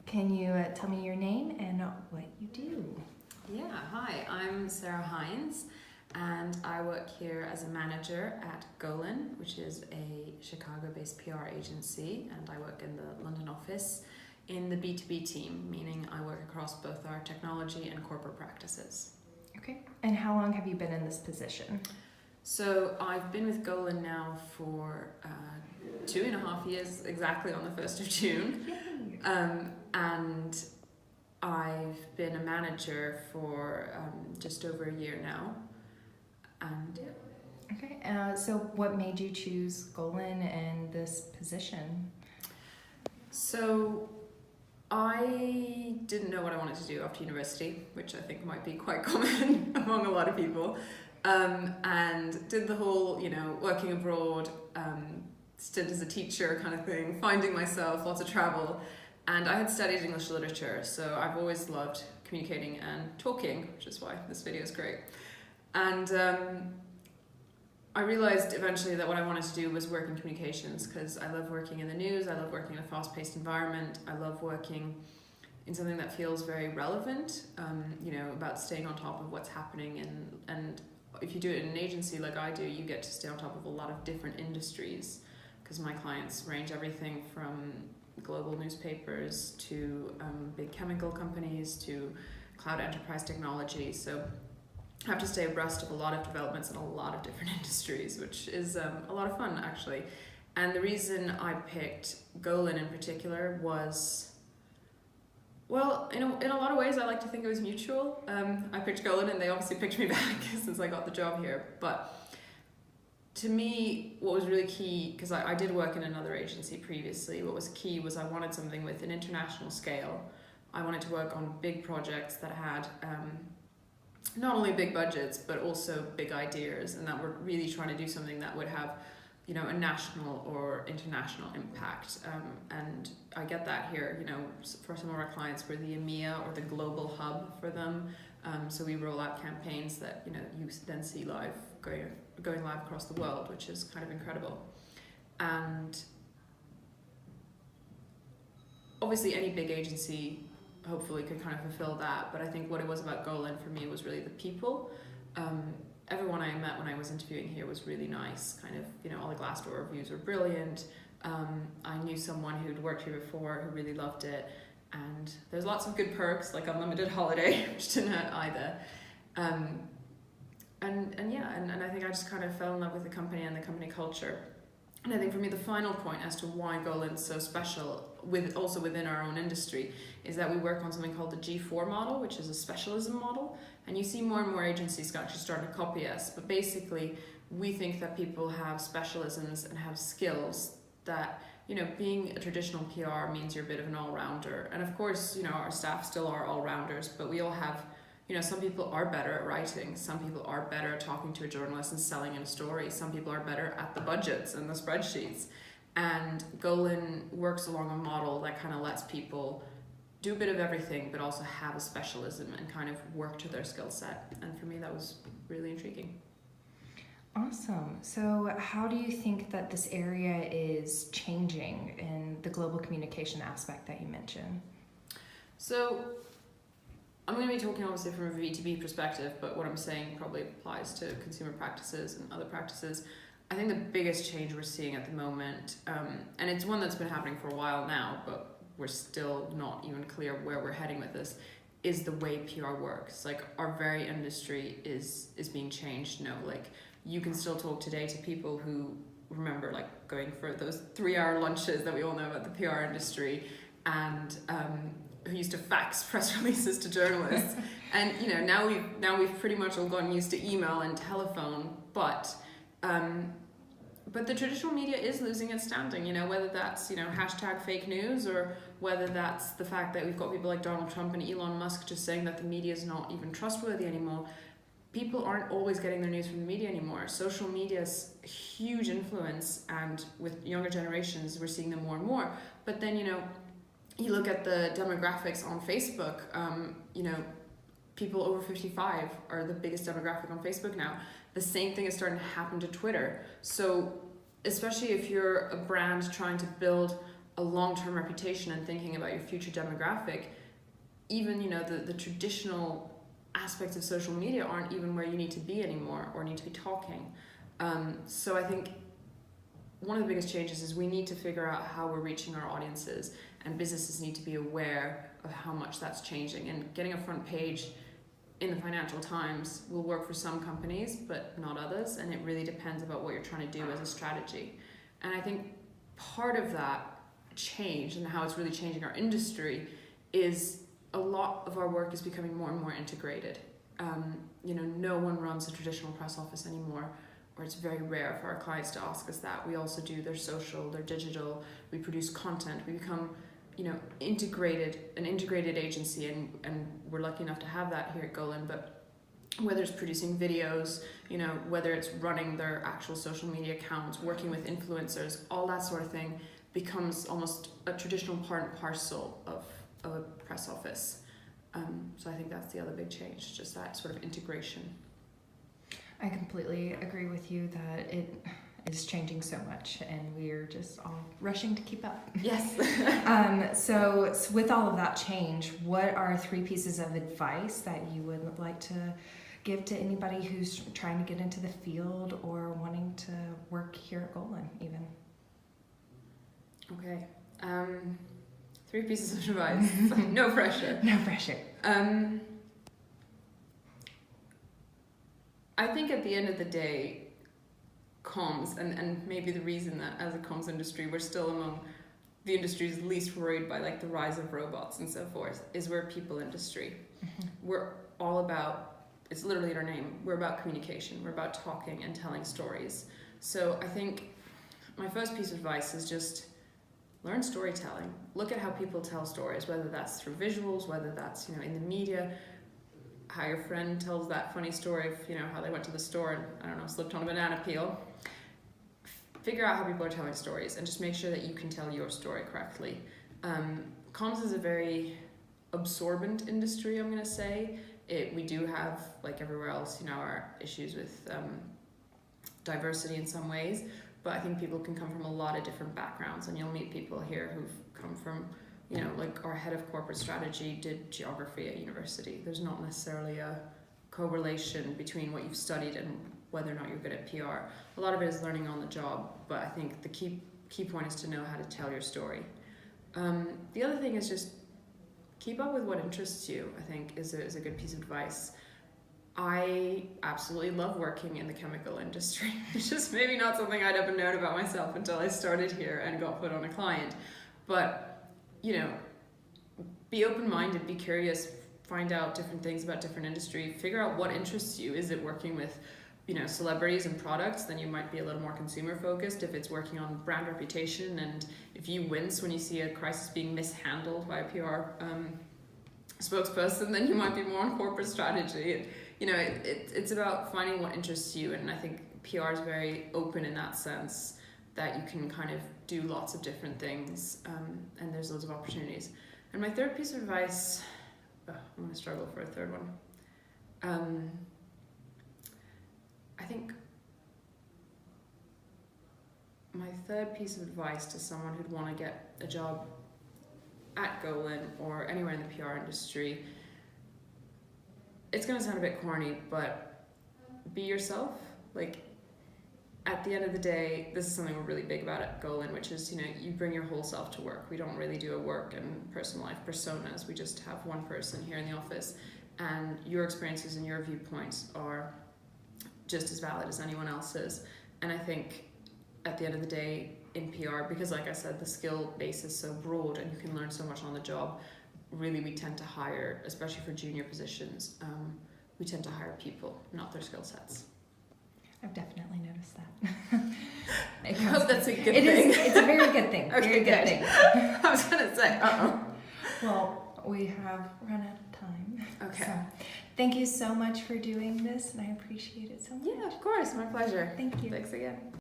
Can you tell me your name and what you do? Yeah, hi, I'm Sarah Heinz and I work here as a manager at Golin, which is a Chicago-based PR agency, and I work in the London office in the B2B team, meaning I work across both our technology and corporate practices. Okay, and how long have you been in this position? So I've been with Golin now for 2.5 years, exactly on the 1st of June. And I've been a manager for just over a year now. And yeah. Okay, so what made you choose Golin and this position? So I didn't know what I wanted to do after university, which I think might be quite common among a lot of people. And did the whole, working abroad, stint as a teacher kind of thing, finding myself, lots of travel. And I had studied English literature, so I've always loved communicating and talking, which is why this video is great. And I realized eventually that what I wanted to do was work in communications, because I love working in the news, I love working in a fast-paced environment, I love working in something that feels very relevant, about staying on top of what's happening. And if you do it in an agency like I do, you get to stay on top of a lot of different industries, because my clients range everything from global newspapers to big chemical companies to cloud enterprise technology. So I have to stay abreast of a lot of developments in a lot of different industries, which is a lot of fun actually. And the reason I picked Golin in particular was, well, in a lot of ways I like to think it was mutual. I picked Golin and they obviously picked me back since I got the job here. But to me, what was really key, because I did work in another agency previously, what was key was I wanted something with an international scale. I wanted to work on big projects that had not only big budgets, but also big ideas, and that were really trying to do something that would have, a national or international impact. And I get that here, for some of our clients, we're the EMEA or the global hub for them. So we roll out campaigns that, you then see live, going live across the world, which is kind of incredible. And obviously any big agency hopefully could kind of fulfill that, but I think what it was about Golin for me was really the people. Everyone I met when I was interviewing here was really nice, kind of, all the Glassdoor reviews were brilliant. I knew someone who'd worked here before who really loved it, and there's lots of good perks like unlimited holiday, which didn't hurt either. And I think I just kind of fell in love with the company and the company culture. And I think for me, the final point as to why Golin's so special, also within our own industry, is that we work on something called the G4 model, which is a specialism model. And you see more and more agencies actually starting to copy us. But basically, we think that people have specialisms and have skills that, being a traditional PR means you're a bit of an all-rounder. And of course, our staff still are all-rounders, but we all have, some people are better at writing, some people are better at talking to a journalist and selling in a story, some people are better at the budgets and the spreadsheets. And Golin works along a model that kind of lets people do a bit of everything, but also have a specialism and kind of work to their skill set. And for me, that was really intriguing. Awesome. So how do you think that this area is changing in the global communication aspect that you mentioned? So I'm going to be talking obviously from a B2B perspective, but what I'm saying probably applies to consumer practices and other practices. I think the biggest change we're seeing at the moment, and it's one that's been happening for a while now, but we're still not even clear where we're heading with this, is the way PR works. Like, our very industry is being changed. You can still talk today to people who remember going for those 3-hour lunches that we all know about the PR industry, and who used to fax press releases to journalists. And now we've pretty much all gotten used to email and telephone, but the traditional media is losing its standing, whether that's, hashtag fake news, or whether that's the fact that we've got people like Donald Trump and Elon Musk just saying that the media is not even trustworthy anymore. People aren't always getting their news from the media anymore. Social media's huge influence, and with younger generations, we're seeing them more and more. But then, you look at the demographics on Facebook, people over 55 are the biggest demographic on Facebook now. The same thing is starting to happen to Twitter. So especially if you're a brand trying to build a long-term reputation and thinking about your future demographic, even, you know, the traditional aspects of social media aren't even where you need to be anymore or need to be talking. So I think one of the biggest changes is we need to figure out how we're reaching our audiences, and businesses need to be aware of how much that's changing. And getting a front page in the Financial Times will work for some companies, but not others, and it really depends about what you're trying to do as a strategy. And I think part of that change and how it's really changing our industry is a lot of our work is becoming more and more integrated. You know, no one runs a traditional press office anymore, or it's very rare for our clients to ask us that. We also do their social, their digital, we produce content, we become, you know, an integrated agency, and we're lucky enough to have that here at Golin. But whether it's producing videos, you know, whether it's running their actual social media accounts, working with influencers, all that sort of thing becomes almost a traditional part and parcel of a press office. So I think that's the other big change, just that sort of integration. I completely agree with you that it is changing so much, and we're just all rushing to keep up. Yes. So with all of that change, what are 3 pieces of advice that you would like to give to anybody who's trying to get into the field or wanting to work here at Golin even? Okay. 3 pieces of advice. No pressure. No pressure. I think at the end of the day, comms, and maybe the reason that as a comms industry we're still among the industries least worried by like the rise of robots and so forth, is we're a people industry. Mm-hmm. We're all about, it's literally in our name, we're about communication, we're about talking and telling stories. So I think my first piece of advice is just learn storytelling. Look at how people tell stories, whether that's through visuals, whether that's, you know, in the media, how your friend tells that funny story of, you know, how they went to the store and, I don't know, slipped on a banana peel. Figure out how people are telling stories and just make sure that you can tell your story correctly. Comms is a very absorbent industry, I'm going to say. We do have, like everywhere else, you know, our issues with diversity in some ways, but I think people can come from a lot of different backgrounds, and you'll meet people here who've come from, you know, like our head of corporate strategy did geography at university. There's not necessarily a correlation between what you've studied and whether or not you're good at PR. A lot of it is learning on the job, but I think the key point is to know how to tell your story. The other thing is just keep up with what interests you, I think is a good piece of advice. I absolutely love working in the chemical industry. It's just maybe not something I'd ever known about myself until I started here and got put on a client. But you know, be open-minded, be curious, find out different things about different industry, figure out what interests you. Is it working with, you know, celebrities and products? Then you might be a little more consumer focused. If it's working on brand reputation, and if you wince when you see a crisis being mishandled by a PR spokesperson, then you might be more on corporate strategy. You know, it's about finding what interests you, and I think PR is very open in that sense, that you can kind of do lots of different things, and there's loads of opportunities. And my third piece of advice, I'm going to struggle for a third one. I think my third piece of advice to someone who'd want to get a job at Golin or anywhere in the PR industry, it's going to sound a bit corny, but be yourself. Like, at the end of the day, this is something we're really big about at Golin, which is, you know, you bring your whole self to work. We don't really do a work and personal life personas. We just have one person here in the office, and your experiences and your viewpoints are just as valid as anyone else's. And I think at the end of the day in PR, because like I said, the skill base is so broad and you can learn so much on the job, really we tend to hire, especially for junior positions, we tend to hire people, not their skill sets. I've definitely noticed that. I hope that's a good thing. It's a very good thing. Okay, very good thing. I was going to say, Well, we have run out of time. Okay. So, thank you so much for doing this, and I appreciate it so much. Yeah, of course. My pleasure. Thank you. Thanks again.